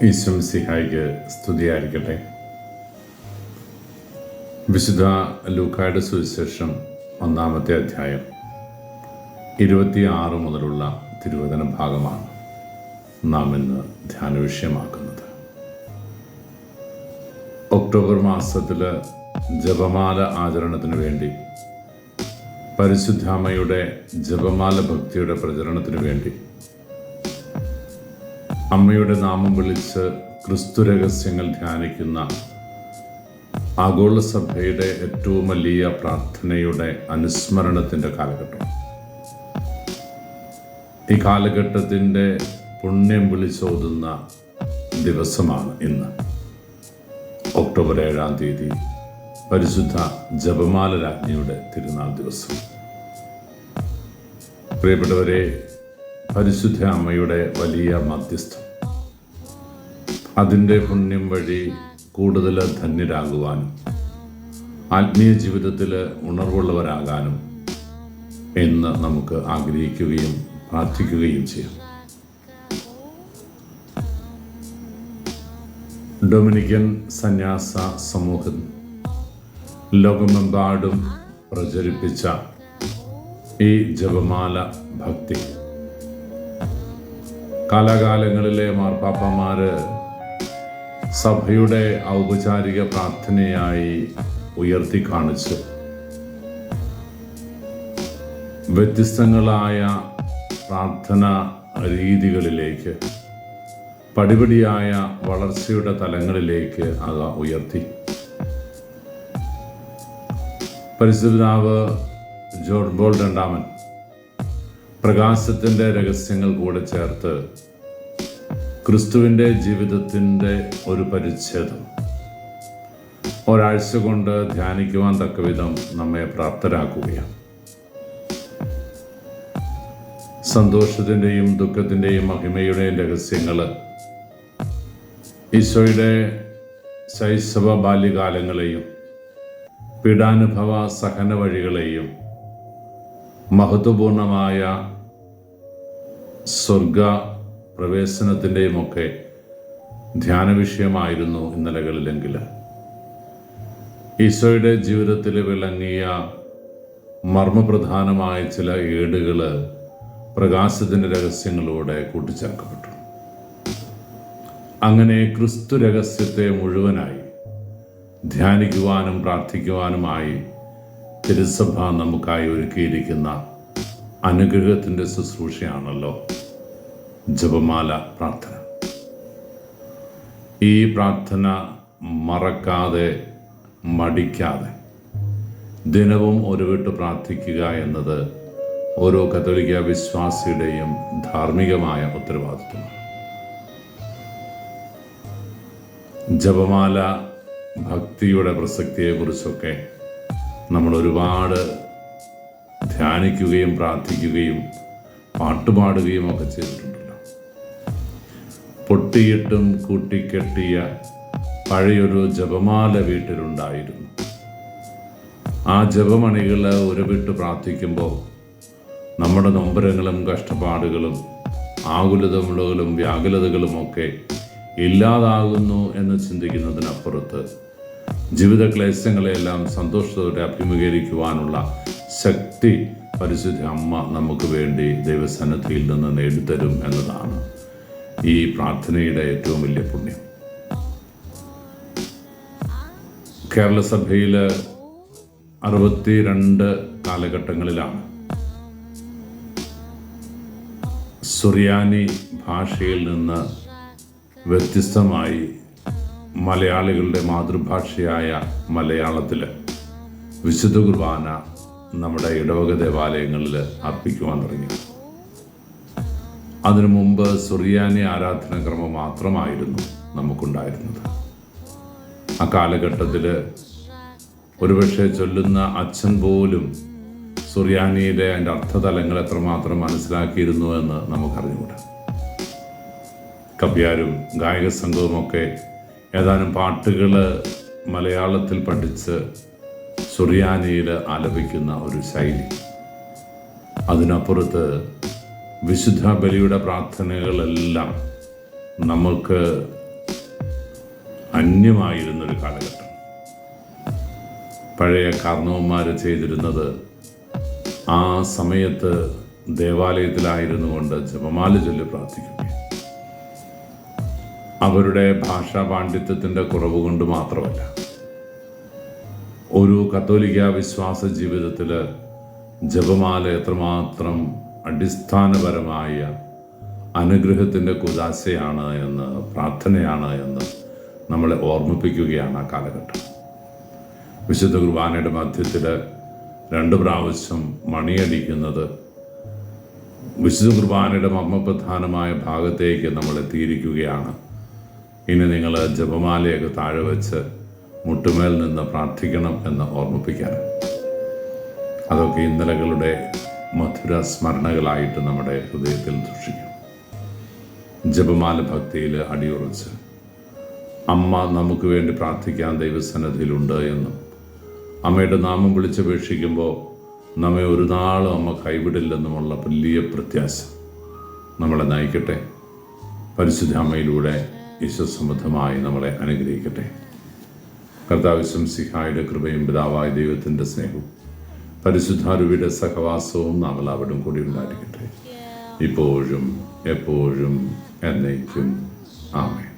ഈശ്വംസിഹായിക്ക് സ്തുതിയായിരിക്കട്ടെ. വിശുദ്ധ ലൂക്കായുടെ സുവിശേഷം 1-ാമത്തെ അധ്യായം 26 മുതലുള്ള തിരുവചന ഭാഗമാണ് നാം ഇന്ന് ധ്യാന വിഷയമാക്കുന്നത്. ഒക്ടോബർ മാസത്തിൽ ജപമാല ആചരണത്തിന് വേണ്ടി, പരിശുദ്ധാമ്മയുടെ ജപമാല ഭക്തിയുടെ പ്രചരണത്തിന് വേണ്ടി അമ്മയുടെ നാമം വിളിച്ച് ക്രിസ്തു രഹസ്യങ്ങൾ ധ്യാനിക്കുന്ന ആഗോള സഭയുടെ ഏറ്റവും വലിയ പ്രാർത്ഥനയുടെ അനുസ്മരണത്തിൻ്റെ കാലഘട്ടം. ഈ കാലഘട്ടത്തിൻ്റെ പുണ്യം വിളിച്ചോതുന്ന ദിവസമാണ് ഇന്ന്, ഒക്ടോബർ 7-ാം തീയതി, പരിശുദ്ധ ജപമാല രാജ്ഞിയുടെ തിരുനാൾ ദിവസം. പ്രിയപ്പെട്ടവരെ, പരിശുദ്ധ അമ്മയുടെ വലിയ മധ്യസ്ഥം, അതിൻ്റെ പുണ്യം വഴി കൂടുതൽ ധന്യരാകുവാനും ആത്മീയ ജീവിതത്തിൽ ഉണർവുള്ളവരാകാനും എന്ന് നമുക്ക് ആഗ്രഹിക്കുകയും പ്രാർത്ഥിക്കുകയും ചെയ്യാം. ഡൊമിനിക്കൻ സന്യാസ സമൂഹം ലോകമെമ്പാടും പ്രചരിപ്പിച്ച ഈ ജപമാല ഭക്തി കാലാകാലങ്ങളിലെ മാർപ്പാപ്പമാര് സഭയുടെ ഔപചാരിക പ്രാർത്ഥനയായി ഉയർത്തി കാണിച്ച് വ്യത്യസ്തങ്ങളായ പ്രാർത്ഥന രീതികളിലേക്ക്, പടിപടിയായ വളർച്ചയുടെ തലങ്ങളിലേക്ക് അവ ഉയർത്തി. പരിശുദ്ധപിതാവ് ജോൺ പോൾ II പ്രകാശത്തിൻ്റെ രഹസ്യങ്ങൾ കൂടെ ചേർത്ത് ക്രിസ്തുവിൻ്റെ ജീവിതത്തിൻ്റെ ഒരു പരിച്ഛേദം ഒരാഴ്ച കൊണ്ട് ധ്യാനിക്കുവാൻ തക്കവിധം നമ്മെ പ്രാപ്തരാക്കുകയാണ്. സന്തോഷത്തിൻ്റെയും ദുഃഖത്തിൻ്റെയും മഹിമയുടെയും രഹസ്യങ്ങൾ ഈശോയുടെ ശൈശവ ബാല്യകാലങ്ങളെയും പീഡാനുഭവ സഹന വഴികളെയും മഹത്വപൂർണമായ സ്വർഗ പ്രവേശനത്തിൻ്റെയും ഒക്കെ ധ്യാന വിഷയമായിരുന്നു ഇന്നലകളിലെങ്കിൽ, ഈശോയുടെ ജീവിതത്തിൽ വിളങ്ങിയ മർമ്മപ്രധാനമായ ചില ഏടുകൾ പ്രകാശത്തിൻ്റെ രഹസ്യങ്ങളിലൂടെ കൂട്ടിച്ചേർക്കപ്പെട്ടു. അങ്ങനെ ക്രിസ്തു രഹസ്യത്തെ മുഴുവനായി ധ്യാനിക്കുവാനും പ്രാർത്ഥിക്കുവാനുമായി തിരുസഭ നമുക്കായി ഒരുക്കിയിരിക്കുന്ന അനുഗ്രഹത്തിൻ്റെ ശുശ്രൂഷയാണല്ലോ ജപമാല പ്രാർത്ഥന. ഈ പ്രാർത്ഥന മറക്കാതെ, മടിക്കാതെ ദിനവും ഒരുവിട്ട് പ്രാർത്ഥിക്കുക എന്നത് ഓരോ കത്തോലിക്ക വിശ്വാസിയുടെയും ധാർമ്മികമായ ഉത്തരവാദിത്വമാണ്. ജപമാല ഭക്തിയുടെ പ്രസക്തിയെക്കുറിച്ചൊക്കെ നമ്മൾ ഒരുപാട് ധ്യാനിക്കുകയും പ്രാർത്ഥിക്കുകയും പാട്ടുപാടുകയും ഒക്കെ ചെയ്തിട്ടുണ്ടല്ലോ. പൊട്ടിയിട്ടും കൂട്ടിക്കെട്ടിയ പഴയൊരു ജപമാല വീട്ടിലുണ്ടായിരുന്നു. ആ ജപമണികൾ ഉരുവിട്ട് പ്രാർത്ഥിക്കുമ്പോൾ നമ്മുടെ നൊമ്പരങ്ങളും കഷ്ടപ്പാടുകളും ആകുലതകളും വ്യാകുലതകളുമൊക്കെ ഇല്ലാതാകുന്നു എന്ന് ചിന്തിക്കുന്നതിനപ്പുറത്ത് ജീവിത ക്ലേശങ്ങളെല്ലാം സന്തോഷത്തോടെ അഭിമുഖീകരിക്കുവാനുള്ള ശക്തി പരിശുദ്ധ അമ്മ നമുക്ക് വേണ്ടി ദൈവസന്നിധിയിൽ നിന്ന് നേടിത്തരും എന്നതാണ് ഈ പ്രാർത്ഥനയുടെ ഏറ്റവും വലിയ പുണ്യം. കേരള സഭയിൽ 62 കാലഘട്ടങ്ങളിലാണ് സുറിയാനി ഭാഷയിൽ നിന്ന് വ്യത്യസ്തമായി മലയാളികളുടെ മാതൃഭാഷയായ മലയാളത്തിൽ വിശുദ്ധ കുർബാന നമ്മുടെ ഇടവക ദേവാലയങ്ങളിൽ അർപ്പിക്കുവാൻ തുടങ്ങി. അതിനു മുമ്പ് സുറിയാനി ആരാധനാക്രമം മാത്രമായിരുന്നു നമുക്കുണ്ടായിരുന്നത്. ആ കാലഘട്ടത്തിൽ ഒരുപക്ഷെ ചൊല്ലുന്ന അച്ഛൻ പോലും സുറിയാനിയിലെ അതിൻ്റെ അർത്ഥതലങ്ങൾ എത്രമാത്രം മനസ്സിലാക്കിയിരുന്നു എന്ന് നമുക്കറിഞ്ഞുകൂടാ. കപ്പ്യാരും ഗായക സംഘവുമൊക്കെ ഏതാനും പാട്ടുകൾ മലയാളത്തിൽ പഠിച്ച് സുറിയാനിയിൽ ആലപിക്കുന്ന ഒരു ശൈലി. അതിനപ്പുറത്ത് വിശുദ്ധ ബലിയുടെ പ്രാർത്ഥനകളെല്ലാം നമുക്ക് അന്യമായിരുന്നൊരു കാലഘട്ടം. പഴയ കാർന്നവന്മാർ ചെയ്തിരുന്നത് ആ സമയത്ത് ദേവാലയത്തിലായിരുന്നു കൊണ്ട് ജപമാല ചൊല്ലി പ്രാർത്ഥിക്കുക. അവരുടെ ഭാഷാ പാണ്ഡിത്യത്തിൻ്റെ കുറവ് കൊണ്ട് മാത്രമല്ല, ഒരു കത്തോലിക്ക വിശ്വാസ ജീവിതത്തിൽ ജപമാല എത്രമാത്രം അടിസ്ഥാനപരമായ അനുഗ്രഹത്തിൻ്റെ കുദാശയാണ് എന്ന്, പ്രാർത്ഥനയാണ് എന്ന് നമ്മളെ ഓർമ്മിപ്പിക്കുകയാണ് ആ കാലഘട്ടം. വിശുദ്ധ കുർബാനയുടെ മധ്യത്തിൽ 2 പ്രാവശ്യം മണിയടിക്കുന്നത് വിശുദ്ധ കുർബാനയുടെ മർമ്മപ്രധാനമായ ഭാഗത്തേക്ക് നമ്മൾ എത്തിയിരിക്കുകയാണ്. ഇനി നിങ്ങൾ ജപമാലയൊക്കെ താഴെ വെച്ച് മുട്ടുമേൽ നിന്ന് പ്രാർത്ഥിക്കണം എന്ന് ഓർമ്മിപ്പിക്കാൻ. അതൊക്കെ ഇന്നലകളുടെ മധുര സ്മരണകളായിട്ട് നമ്മുടെ ഹൃദയത്തിൽ സൂക്ഷിക്കും. ജപമാല ഭക്തിയിൽ അടിയുറച്ച് അമ്മ നമുക്ക് വേണ്ടി പ്രാർത്ഥിക്കാൻ ദൈവസന്നിധിയിലുണ്ട് എന്നും അമ്മയുടെ നാമം വിളിച്ചപേക്ഷിക്കുമ്പോൾ നമ്മെ ഒരു നാളും അമ്മ കൈവിടില്ലെന്നുമുള്ള വലിയ പ്രത്യാശ നമ്മളെ നയിക്കട്ടെ. പരിശുദ്ധ അമ്മയിലൂടെ ഈശ്വസംബന്ധമായി നമ്മളെ അനുഗ്രഹിക്കട്ടെ. കർത്താവ് മിശിഹായുടെ കൃപയും പിതാവായ ദൈവത്തിൻ്റെ സ്നേഹവും പരിശുദ്ധാരൂപിയുടെ സഹവാസവും നാം എല്ലാവരും കൂടി ഉണ്ടായിരിക്കട്ടെ, ഇപ്പോഴും എപ്പോഴും എന്നേക്കും. ആമേൻ.